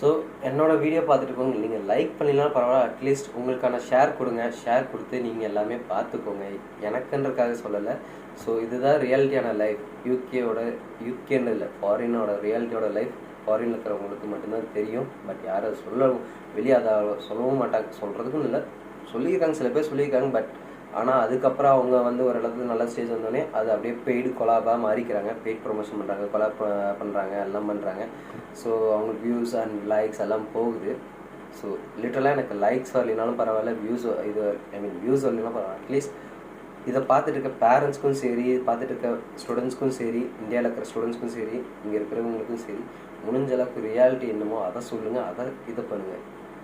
So என்னோட video பார்த்துட்டு போங்க, நீங்கள் லைக் பண்ணிடலாம் பரவாயில்ல, அட்லீஸ்ட் உங்களுக்கான ஷேர் கொடுங்க. ஷேர் கொடுத்து நீங்கள் எல்லாமே பார்த்துக்கோங்க, எனக்குன்றதுக்காக சொல்லலை. ஸோ இதுதான் ரியாலிட்டியான லைஃப். யூகேன்னு இல்லை, ஃபாரினோட ரியாலிட்டியோட லைஃப் ஃபாரினில் இருக்கிறவங்களுக்கு மட்டும்தான் தெரியும். பட் யாரும் அதை வெளியே அதை சொல்லவும் மாட்டாங்க, சொல்கிறதுக்கும் இல்லை, சொல்லியிருக்காங்க, சில பேர் சொல்லியிருக்காங்க. பட் ஆனால் அதுக்கப்புறம் அவங்க வந்து ஒரு இடத்துல நல்ல ஸ்டேஜ் வந்தோடனே அது அப்படியே பெய்டு கொலாபாக மாறிக்கிறாங்க, பெய்ட் ப்ரொமோஷன் பண்ணுறாங்க, கொலாப் பண்ணுறாங்க, எல்லாம் பண்ணுறாங்க. ஸோ அவங்களுக்கு வியூஸ் அண்ட் லைக்ஸ் எல்லாம் போகுது. ஸோ லிட்டரலாக எனக்கு லைக்ஸ் வரலினாலும் பரவாயில்ல, வியூஸ் வியூஸ் வரலினாலும் பரவாயில்ல, அட்லீஸ்ட் இதை பார்த்துட்டு இருக்க பேரண்ட்ஸ்க்கும் சரி, பார்த்துட்டு இருக்க ஸ்டூடெண்ட்ஸ்க்கும் சரி, இந்தியாவில் இருக்கிற ஸ்டூடெண்ட்ஸ்க்கும் சரி, இங்கே இருக்கிறவங்களுக்கும் சரி, முடிஞ்ச அளவுக்கு ரியாலிட்டி என்னமோ அதை சொல்லுங்கள், அதை இதை பண்ணுங்கள்.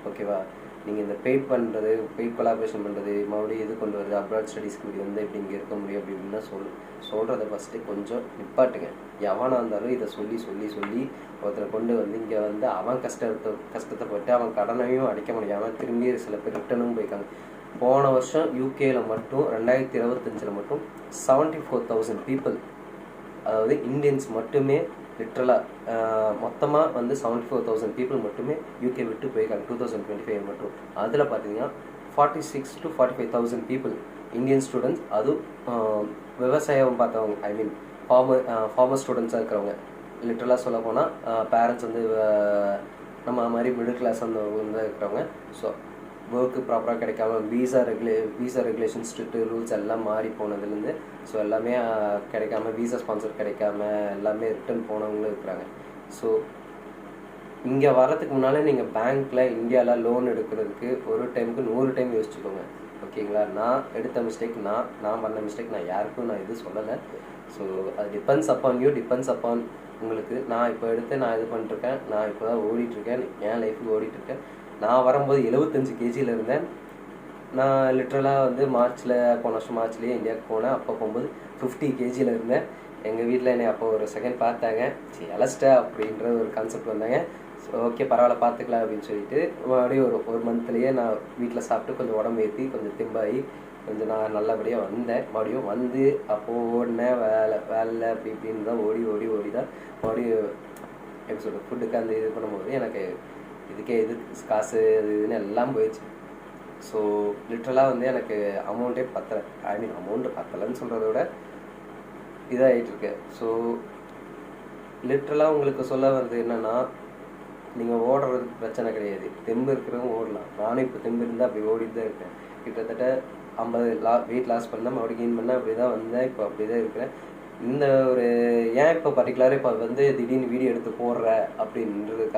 ஓகேவா? நீங்கள் இந்த பெய்ட் கொலாபரேஷன் பண்ணுறது, மறுபடியும் இது கொண்டு வருது, அப்ராட் ஸ்டடீஸ்க்கு இப்படி வந்து இப்படி இங்கே இருக்க முடியும் அப்படி இப்படின்னா சொல்கிறத ஃபஸ்ட்டு கொஞ்சம் நிப்பாட்டுங்க. எவனாக இருந்தாலும் இதை சொல்லி ஒருத்தரை கொண்டு வந்து இங்கே வந்து அவன் கஷ்டத்தை பட்டு அவன் கடனையும் அடைக்க முடியாமல் திரும்பி சில பேர் ரிட்டனும் போயிருக்காங்க. போன வருஷம் யூகேயில் மட்டும் 2025 மட்டும் 74,000 பீப்புள், அதாவது இந்தியன்ஸ் மட்டுமே லிட்ரலாக மொத்தமாக வந்து 74,000 பீப்புள் மட்டுமே யூகே விட்டு போயிருக்காங்க 2025 மட்டும். அதில் பார்த்தீங்கன்னா 46 to 45,000 பீப்புள் இந்தியன் ஸ்டூடெண்ட்ஸ், அதுவும் விவசாயம் பார்த்தவங்க, ஃபார்மர் ஸ்டூடெண்ட்ஸாக இருக்கிறவங்க. லிட்ரலாக சொல்ல போனால் பேரண்ட்ஸ் வந்து நம்ம மாதிரி மிடில் கிளாஸ் வந்து இருக்கிறவங்க. ஸோ ஒர்க்கு ப்ராப்பராக கிடைக்காம வீசா ரெகுலேஷன் ஸ்ட்ரிக்ட் ரூல்ஸ் எல்லாம் மாறி போனதுலேருந்து ஸோ எல்லாமே கிடைக்காம, வீசா ஸ்பான்சர் கிடைக்காம எல்லாமே ரிட்டர்ன் போனவங்களும் இருக்கிறாங்க. ஸோ இங்கே வரதுக்கு முன்னாலே நீங்கள் பேங்க்கில் இந்தியாவில் லோன் எடுக்கிறதுக்கு ஒரு டைமுக்கு 100 டைம் யோசிச்சுக்கோங்க. ஓகேங்களா? நான் எடுத்த மிஸ்டேக், நான் பண்ண மிஸ்டேக், நான் யாருக்கும் நான் இது சொல்லலை. ஸோ அது depends upon you, depends upon உங்களுக்கு. நான் இப்போ நான் இது பண்ணிட்டுருக்கேன், நான் இப்போ தான் ஓடிட்டுருக்கேன், என் லைஃபுக்கு ஓடிட்டுருக்கேன். நான் வரும்போது 75 kgயில் இருந்தேன். நான் லிட்ரலாக வந்து போன வருஷம் மார்ச்லேயே இந்தியாவுக்கு போனேன். அப்போ போகும்போது 50 kgயில் இருந்தேன். எங்கள் வீட்டில் என்னை அப்போ ஒரு செகண்ட் பார்த்தாங்க, சரி எலஸ்டா அப்படின்ற ஒரு கான்செப்ட் வந்தாங்க. ஸோ ஓகே பரவாயில்ல பார்த்துக்கலாம் அப்படின்னு சொல்லிட்டு மறுபடியும் ஒரு மந்த்லேயே நான் வீட்டில் சாப்பிட்டு கொஞ்சம் உடம்பு ஏற்றி கொஞ்சம் திம்பாகி கொஞ்சம் நான் நல்லபடியாக வந்தேன். மறுபடியும் வந்து அப்போது ஓடினேன், வேலை அப்படி இப்படின்னு தான் ஓடி தான் மறுபடியும் எப்படி சொல்கிறது, ஃபுட்டுக்கு அந்த இது பண்ணும்போது எனக்கு இதுக்கே இது காசு அது இதுன்னு எல்லாம் போயிடுச்சு. ஸோ லிட்ரலாக வந்து எனக்கு அமௌண்ட்டே பத்தலை, அமௌண்ட்டு பத்தலைன்னு சொல்கிறத விட இதாகிட்டுருக்கு. ஸோ லிட்ரலாக உங்களுக்கு சொல்ல வருது என்னென்னா, நீங்கள் ஓடுறதுக்கு பிரச்சனை கிடையாது, தெம்பு இருக்கிறவங்க ஓடலாம். நானும் இப்போ தெம்பு இருந்தால் அப்படி ஓடிட்டு தான் இருக்கேன். கிட்டத்தட்ட 50 வெயிட் லாஸ் பண்ணேன், மறுபடியும் கெயின் பண்ணேன், அப்படி தான் வந்தேன், இப்போ அப்படி தான் இருக்கிறேன். இந்த ஒரு ஏன் இப்போ பர்டிகுலராக இப்போ வந்து திடீர்னு வீடியோ எடுத்து போடுற அப்படின்றதுக்காக